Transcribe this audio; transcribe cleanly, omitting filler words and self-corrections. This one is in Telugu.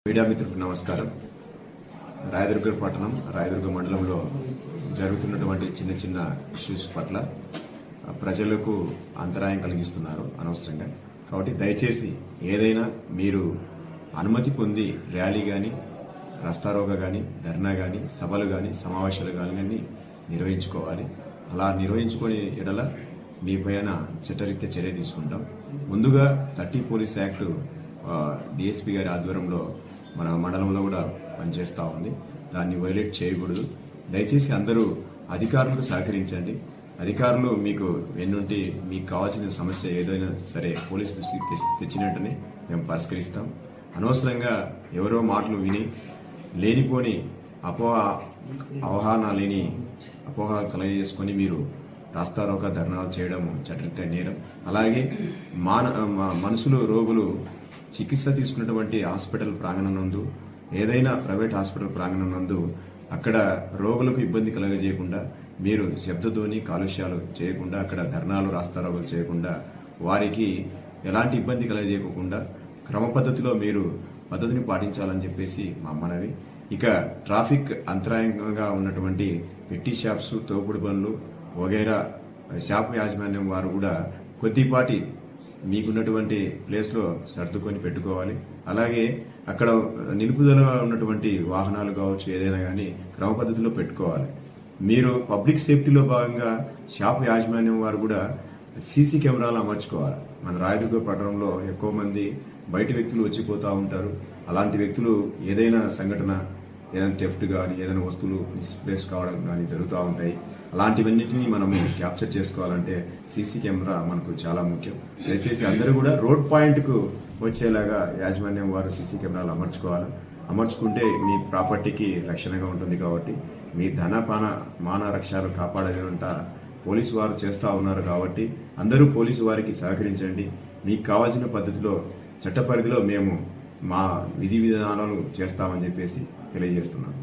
మీడియా మిత్రులకు నమస్కారం. రాయదుర్గ పట్టణం రాయదుర్గ మండలంలో జరుగుతున్నటువంటి చిన్న చిన్న ఇష్యూస్ పట్ల ప్రజలకు అంతరాయం కలిగిస్తున్నారు అనవసరంగా. కాబట్టి దయచేసి ఏదైనా మీరు అనుమతి పొంది ర్యాలీ గాని, రాస్తారోకో గాని, ధర్నా గాని, సభలు గాని, సమావేశాలు గాని నిర్వహించుకోవాలి. అలా నిర్వహించుకునే ఎడల మీ పైన చట్టరీత్యా చర్య తీసుకుంటాం. ముందుగా 30 పోలీస్ యాక్ట్ డిఎస్పీ గారి ఆధ్వర్యంలో మన మండలంలో కూడా పనిచేస్తా ఉంది. దాన్ని వైలేట్ చేయకూడదు. దయచేసి అందరూ అధికారులకు సహకరించండి. అధికారులు మీకు వెన్నుంటి మీకు కావాల్సిన సమస్య ఏదైనా సరే పోలీసు దృష్టికి తెచ్చినట్టునే మేము పరిష్కరిస్తాం. అనవసరంగా ఎవరో మాటలు విని లేనిపోని అవగాహన లేని అపోహలు కలగజేసుకుని మీరు రాస్తారోకో ధర్నాలు చేయడం చట్టరీత్యా నేరం. అలాగే మనుషులు రోగులు చికిత్స తీసుకున్నటువంటి హాస్పిటల్ ప్రాంగణం నందు, ఏదైనా ప్రైవేట్ హాస్పిటల్ ప్రాంగణం నందు అక్కడ రోగులకు ఇబ్బంది కలగజేయకుండా మీరు శబ్దధ్వని కాలుష్యాలు చేయకుండా, అక్కడ ధర్నాలు రాస్తారోకలు చేయకుండా, వారికి ఎలాంటి ఇబ్బంది కలగజేయకుండా క్రమ పద్ధతిలో మీరు పద్ధతిని పాటించాలని చెప్పేసి మా మనవి. ఇక ట్రాఫిక్ అంతరాయంగా ఉన్నటువంటి పెట్టి షాప్స్, తోపుడు బండ్లు వగైరా షాప్ యాజమాన్యం వారు కూడా కొద్దిపాటి మీకున్నటువంటి ప్లేస్ లో సర్దుకొని పెట్టుకోవాలి. అలాగే అక్కడ నిలుపుదల ఉన్నటువంటి వాహనాలు కావచ్చు, ఏదైనా కానీ క్రమ పద్ధతిలో పెట్టుకోవాలి. మీరు పబ్లిక్ సేఫ్టీలో భాగంగా షాప్ యాజమాన్యం వారు కూడా సీసీ కెమెరాలు అమర్చుకోవాలి. మన రాయదుర్గ పట్టణంలో ఎక్కువ మంది బయట వ్యక్తులు వచ్చిపోతా ఉంటారు. అలాంటి వ్యక్తులు ఏదైనా సంఘటన, ఏదైనా టెఫ్ట్ కానీ, ఏదైనా వస్తువులు మిస్ప్లేస్ కావడం కానీ జరుగుతూ ఉంటాయి. అలాంటివన్నింటినీ మనము క్యాప్చర్ చేసుకోవాలంటే సీసీ కెమెరా మనకు చాలా ముఖ్యం. దయచేసి అందరూ కూడా రోడ్ పాయింట్ కు వచ్చేలాగా యాజమాన్యం వారు సీసీ కెమెరాలు అమర్చుకోవాలి. అమర్చుకుంటే మీ ప్రాపర్టీకి రక్షణగా ఉంటుంది. కాబట్టి మీ మాన రక్షణలు కాపాడేదంట పోలీసు వారు చేస్తా ఉన్నారు. కాబట్టి అందరూ పోలీసు వారికి సహకరించండి. మీకు కావాల్సిన పద్ధతిలో చట్ట పరిధిలో మేము మా విధి విధానాలు చేస్తామని చెప్పేసి తెలియజేస్తున్నాను.